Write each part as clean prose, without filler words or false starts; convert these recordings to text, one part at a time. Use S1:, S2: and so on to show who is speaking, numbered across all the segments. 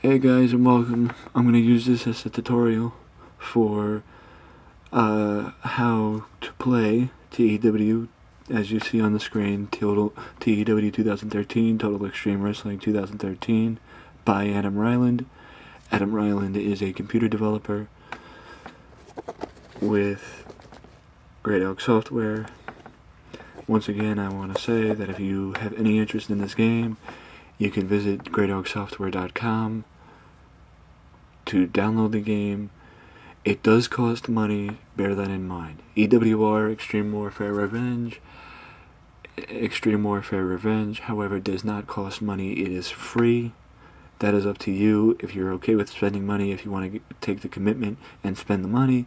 S1: Hey guys and welcome. I'm going to use this as a tutorial for how to play TEW, as you see on the screen, TEW 2013, Total Extreme Wrestling 2013 by Adam Ryland. Adam Ryland is a computer developer with Great Elk Software. Once again, I want to say that if you have any interest in this game, you can visit greatelksoftware.com to download the game. It does cost money, bear that in mind. EWR, Extreme Warfare Revenge, however, does not cost money. It is free. That is up to you. If you're okay with spending money, if you want to take the commitment and spend the money,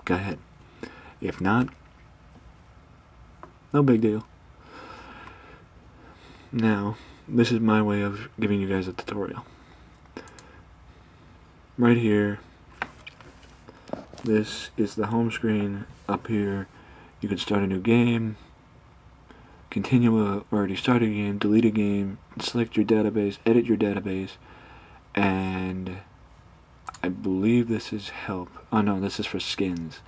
S1: go ahead. If not, no big deal. Now, this is my way of giving you guys a tutorial. Right here, this is the home screen. Up here, you can start a new game, continue a already started game, delete a game, select your database, edit your database, and I believe this is help. Oh no, this is for skins.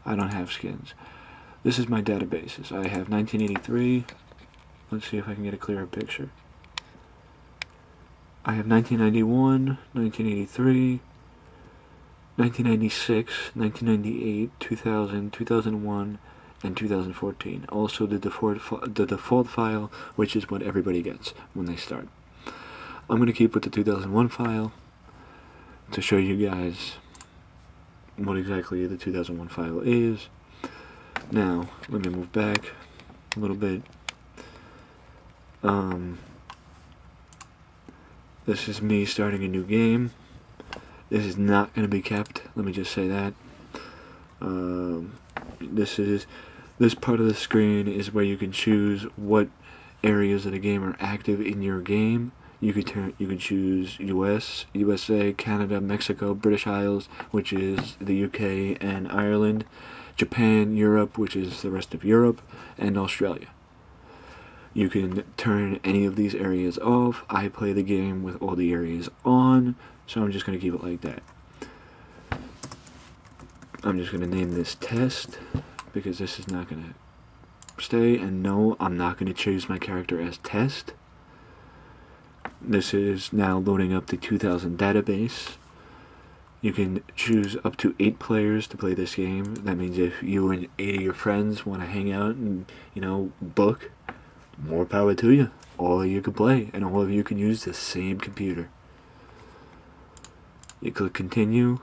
S1: I don't have skins. This is my databases. I have 1983. Let's see if I can get a clearer picture. I have 1991, 1983, 1996, 1998, 2000, 2001, and 2014. Also the default file, which is what everybody gets when they start. I'm going to keep with the 2001 file to show you guys what exactly the 2001 file is. Now, let me move back a little bit. This is me starting a new game. This is not going to be kept, let me just say that. This part of the screen is where you can choose what areas of the game are active in your game. You can choose US, USA, Canada, Mexico, British Isles, which is the UK and Ireland, Japan, Europe, which is the rest of Europe, and Australia. You can turn any of these areas off. I play the game with all the areas on, so I'm just going to keep it like that. I'm just going to name this test, because this is not going to stay, and no, I'm not going to choose my character as test. This is now loading up the 2000 database. You can choose up to 8 players to play this game. That means if you and 8 of your friends want to hang out and, book, more power to you. All of you can play, and all of you can use the same computer. You click continue,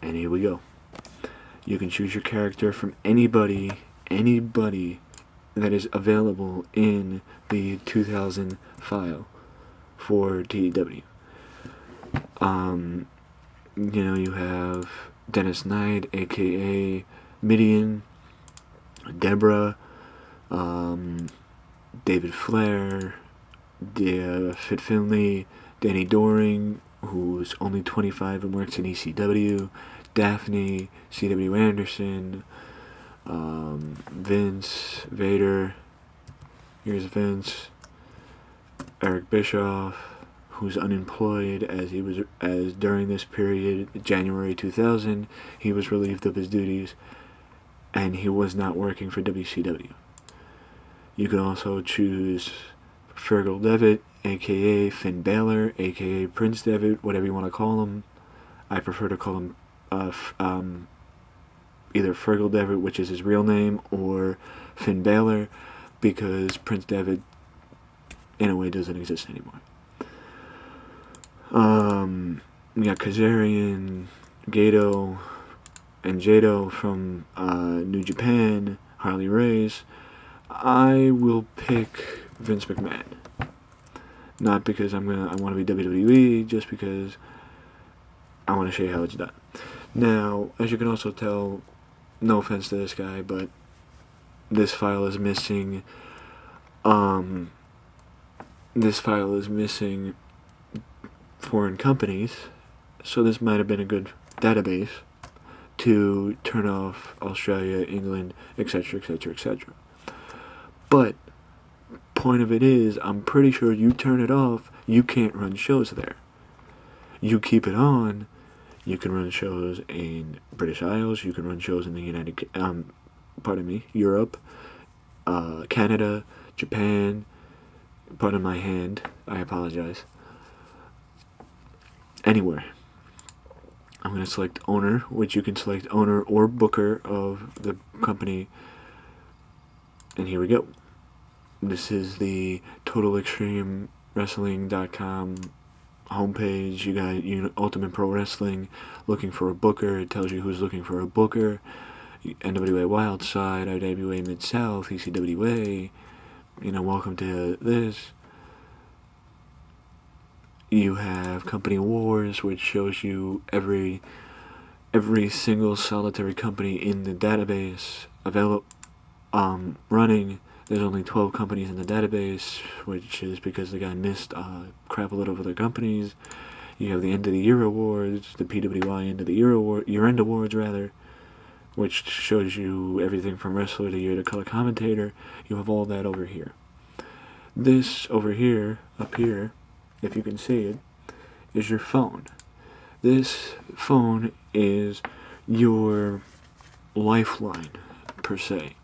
S1: and here we go. You can choose your character from anybody that is available in the 2000 file for TEW. You have Dennis Knight, aka Midian, Deborah, David Flair, Fit Finley, Danny Doring, who's only 25 and works in ECW, Daphne, C.W. Anderson, Vince, Vader, here's Vince, Eric Bischoff, who's unemployed as during this period, January 2000, he was relieved of his duties, and he was not working for WCW. You can also choose Fergal Devitt, aka Finn Balor, aka Prince Devitt, whatever you want to call him. I prefer to call him either Fergal Devitt, which is his real name, or Finn Balor, because Prince Devitt, in a way, doesn't exist anymore. We got Kazarian, Gato, and Jado from New Japan, Harley Race. I will pick Vince McMahon. Not because I want to be WWE, just because I want to show you how it's done. Now, as you can also tell, no offense to this guy, but this file is missing. This file is missing foreign companies, so this might have been a good database to turn off Australia, England, etc., etc., etc. But point of it is, I'm pretty sure you turn it off, you can't run shows there. you keep it on, you can run shows in British Isles, you can run shows in the Europe, Canada, Japan, pardon my hand, I apologize, anywhere. I'm going to select owner, which you can select owner or booker of the company, and here we go. This is the TotalExtremeWrestling.com homepage. You got Ultimate Pro Wrestling looking for a booker. It tells you who's looking for a booker. NWA Wildside, IWA Mid-South, ECWA, welcome to this. You have Company Wars, which shows you every single solitary company in the database available, running. There's only 12 companies in the database, which is because the guy missed crap a lot of other companies. You have the End of the Year Awards, the PWI End of the Year End Awards, rather, which shows you everything from Wrestler of the Year to Color Commentator. You have all that over here. This over here, up here, if you can see it, is your phone. This phone is your lifeline, per se.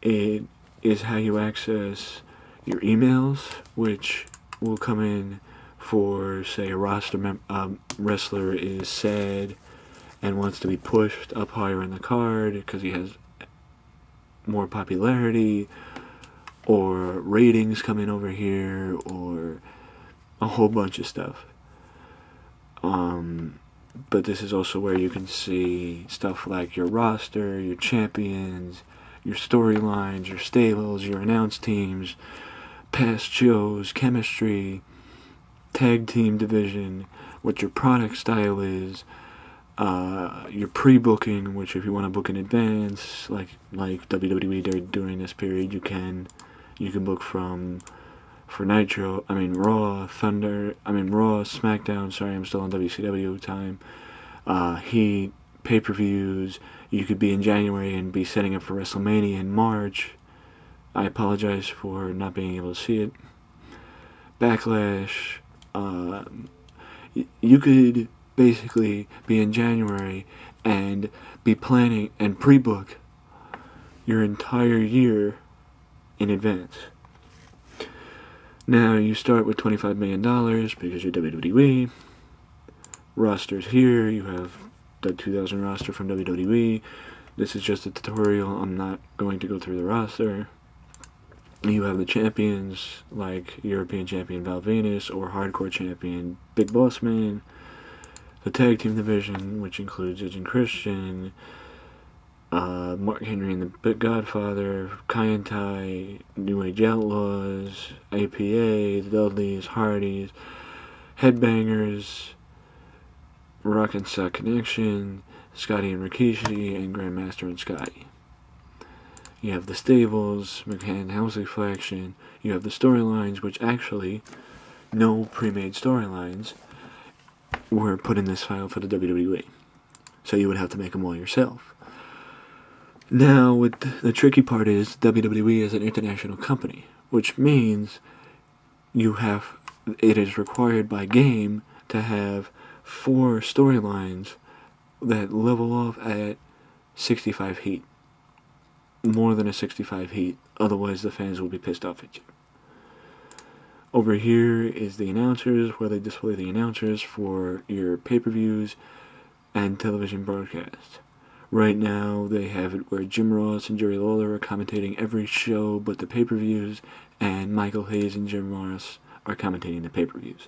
S1: It is how you access your emails, which will come in for, say, a roster wrestler is sad and wants to be pushed up higher in the card because he has more popularity, or ratings coming over here, or a whole bunch of stuff. But this is also where you can see stuff like your roster, your champions, your storylines, your stables, your announced teams, past shows, chemistry, tag team division, what your product style is, your pre-booking, which if you want to book in advance, like WWE during this period, you can book for Nitro, Raw, SmackDown, sorry, I'm still on WCW time, Heat, pay-per-views. You could be in January and be setting up for WrestleMania in March. I apologize for not being able to see it. Backlash. You could basically be in January and be planning and pre-book your entire year in advance. Now, you start with $25 million because you're WWE. Rosters here, you have the 2000 roster from WWE. This is just a tutorial. I'm not going to go through the roster. You have the champions, like European Champion Val Venus or Hardcore Champion Big Boss Man. The tag team division, which includes Edge and Christian, Mark Henry and the Big Godfather, Kai and Tai, New Age Outlaws, APA, the Dudleys, Hardys, Headbangers, Rock and Sock Connection, Scotty and Rikishi, and Grandmaster and Scotty. You have the stables, McMahon Housley faction. You have the storylines, which actually, no pre-made storylines were put in this file for the WWE. So you would have to make them all yourself. Now, the tricky part is WWE is an international company, which means it is required by game to have 4 storylines that level off at 65 heat. More than a 65 heat, otherwise the fans will be pissed off at you. Over here is the announcers, where they display the announcers for your pay-per-views and television broadcasts. Right now, they have it where Jim Ross and Jerry Lawler are commentating every show but the pay-per-views, and Michael Hayes and Jim Ross are commentating the pay-per-views.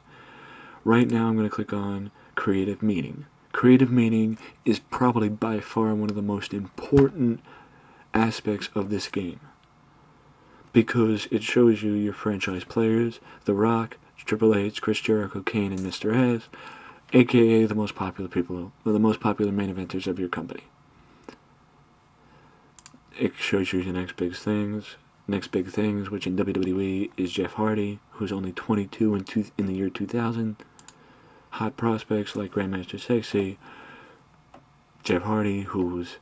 S1: Right now, I'm going to click on Creative Meeting. Creative Meeting is probably by far one of the most important aspects of this game, because it shows you your franchise players, The Rock, Triple H, Chris Jericho, Kane, and Mr. S, aka the most popular main eventers of your company. It shows you the next big things, which in WWE is Jeff Hardy, who's only 22 in the year 2000. Hot prospects like Grandmaster Sexy, Jeff Hardy, who's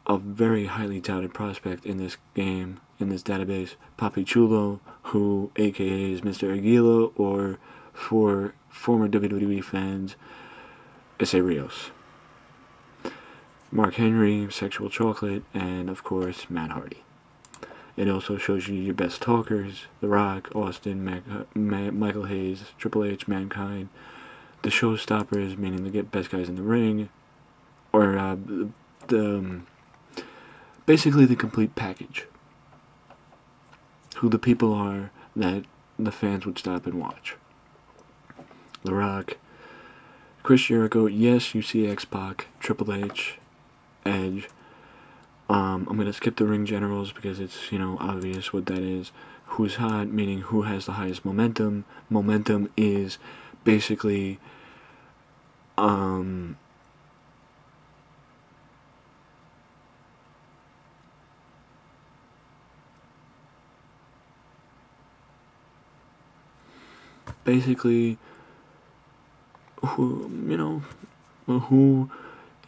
S1: a very highly touted prospect in this game, in this database. Papi Chulo, who aka is Mr. Aguila, or for former WWE fans, Issa Rios, Mark Henry, Sexual Chocolate, and of course Matt Hardy. It also shows you your best talkers: The Rock, Austin, Michael Hayes, Triple H, Mankind, the showstoppers, meaning the best guys in the ring, or basically the complete package. Who the people are that the fans would stop and watch. The Rock, Chris Jericho, yes, you see X-Pac, Triple H, Edge. I'm gonna skip the ring generals because it's, obvious what that is. Who's hot, meaning who has the highest momentum. Momentum is basically, who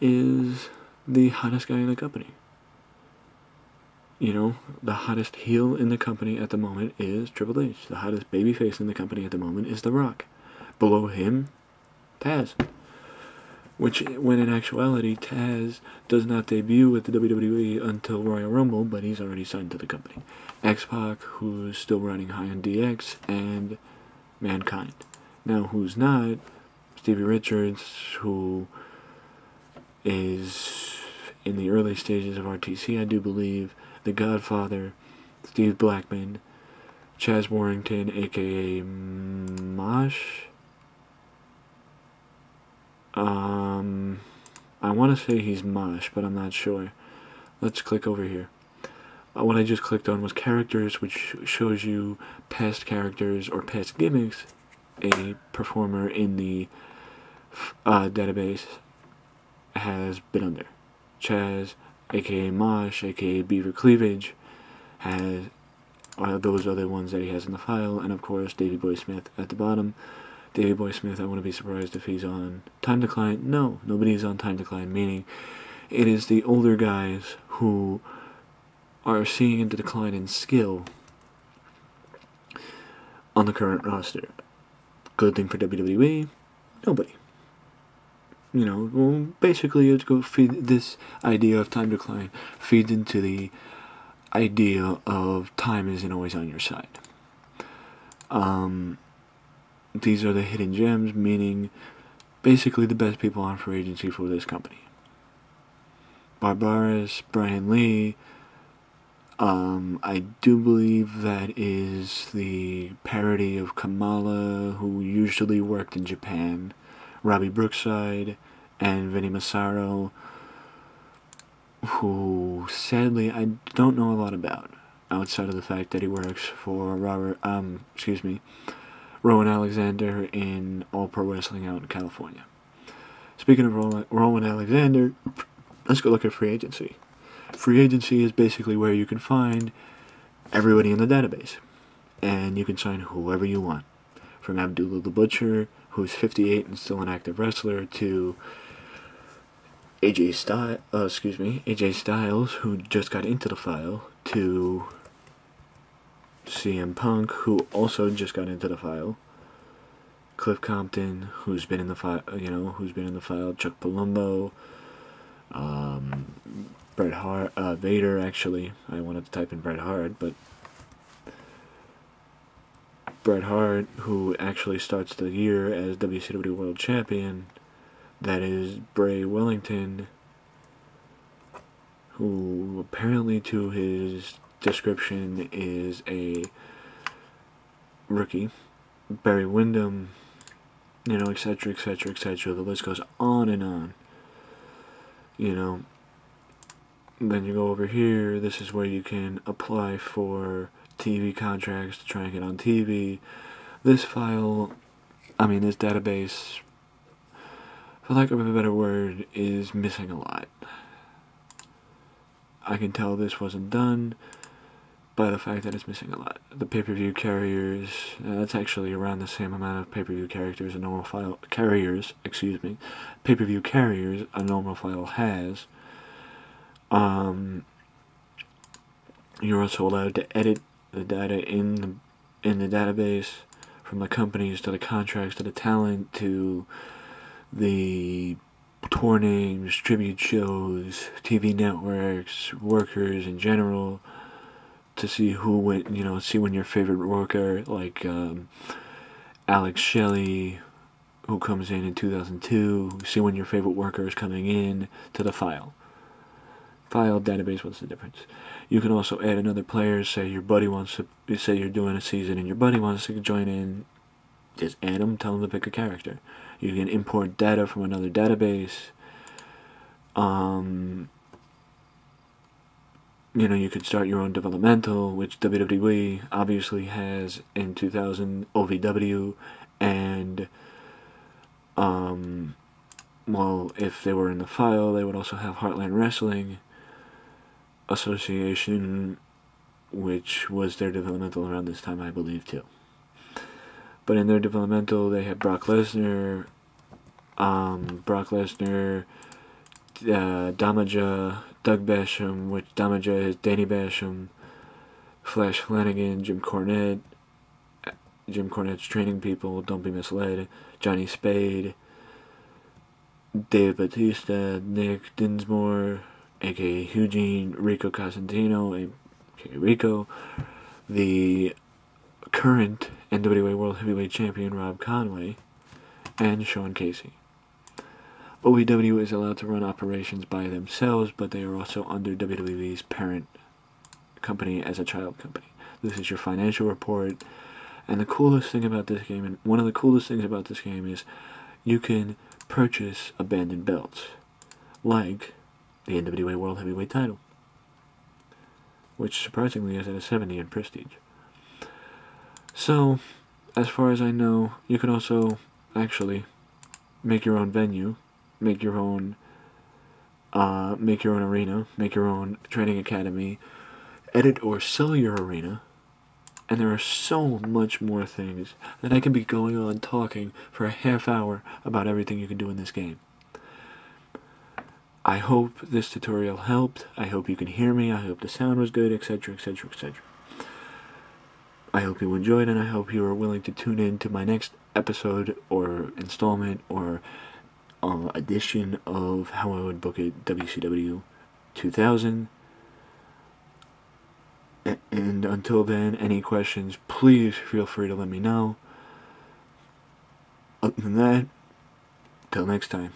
S1: is the hottest guy in the company. The hottest heel in the company at the moment is Triple H. The hottest babyface in the company at the moment is The Rock. Below him, Taz. Which, when in actuality, Taz does not debut with the WWE until Royal Rumble, but he's already signed to the company. X-Pac, who's still running high on DX, and Mankind. Now, who's not? Stevie Richards, who is in the early stages of RTC, I do believe. The Godfather, Steve Blackman, Chaz Warrington, aka Mosh. I want to say he's Mosh, but I'm not sure. Let's click over here. What I just clicked on was characters, which shows you past characters or past gimmicks a performer in the database has been under. Chaz, aka Mosh, aka Beaver Cleavage, has those are the ones that he has in the file, and of course Davey Boy Smith at the bottom. Davey Boy Smith, I wouldn't be surprised if he's on Time Decline. No, nobody's on Time Decline, meaning it is the older guys who are seeing a decline in skill on the current roster. Good thing for WWE? Nobody. Basically, it's go feed this idea of time decline feeds into the idea of time isn't always on your side. These are the hidden gems, meaning basically the best people on free agency for this company. Barbaros, Brian Lee. I do believe that is the parody of Kamala, who usually worked in Japan. Robbie Brookside, and Vinny Massaro, who sadly I don't know a lot about, outside of the fact that he works for Rowan Alexander in All Pro Wrestling out in California. Speaking of Rowan Alexander, let's go look at free agency. Free agency is basically where you can find everybody in the database, and you can sign whoever you want, from Abdullah the Butcher, who's 58 and still an active wrestler, to AJ Styles, who just got into the file, to CM Punk, who also just got into the file, Cliff Compton, who's been in the file, Chuck Palumbo, Bret Hart, Vader, actually. I wanted to type in Bret Hart, but Bret Hart, who actually starts the year as WCW World Champion. That is Bray Wellington, who apparently to his description is a rookie. Barry Windham, etc., etc., etc. The list goes on and on. Then you go over here. This is where you can apply for TV contracts to try and get on TV. This database, for lack of a better word, is missing a lot. I can tell this wasn't done by the fact that it's missing a lot. The pay-per-view carriers, that's actually around the same amount of pay-per-view characters a normal file pay-per-view carriers a normal file has. You're also allowed to edit the data in the database from the companies to the contracts to the talent to the tour names, tribute shows, TV networks, workers in general, to see who went, see when your favorite worker, like Alex Shelley, who comes in 2002, see when your favorite worker is coming in to the file. File, database, what's the difference? You can also add another player, say your buddy wants to, say you're doing a season and your buddy wants to join in, just add them, tell them to pick a character. You can import data from another database. You could start your own developmental, which WWE obviously has in 2000, OVW, and, well, if they were in the file, they would also have Heartland Wrestling Association, which was their developmental around this time, I believe, too. But in their developmental, they had Brock Lesnar, Damaja, Doug Basham, which Damaja is Danny Basham, Flash Flanagan, Jim Cornette. Jim Cornette's training people, don't be misled. Johnny Spade, Dave Bautista, Nick Dinsmore, aka Eugene, Rico Cosentino, aka Rico, the current NWA World Heavyweight Champion Rob Conway, and Sean Casey. OVW is allowed to run operations by themselves, but they are also under WWE's parent company as a child company. This is your financial report, and the coolest thing about this game, and one of the coolest things about this game, is you can purchase abandoned belts, like the NWA World Heavyweight title, which surprisingly is at a 70 in prestige. So, as far as I know, you can also actually make your own venue, make your own arena, make your own training academy, edit or sell your arena, and there are so much more things that I can be going on talking for a half hour about everything you can do in this game. I hope this tutorial helped. I hope you can hear me. I hope the sound was good, etc., etc., etc. I hope you enjoyed, and I hope you are willing to tune in to my next episode or installment or edition of How I Would Book It WCW 2000. And until then, any questions, please feel free to let me know. Other than that, till next time.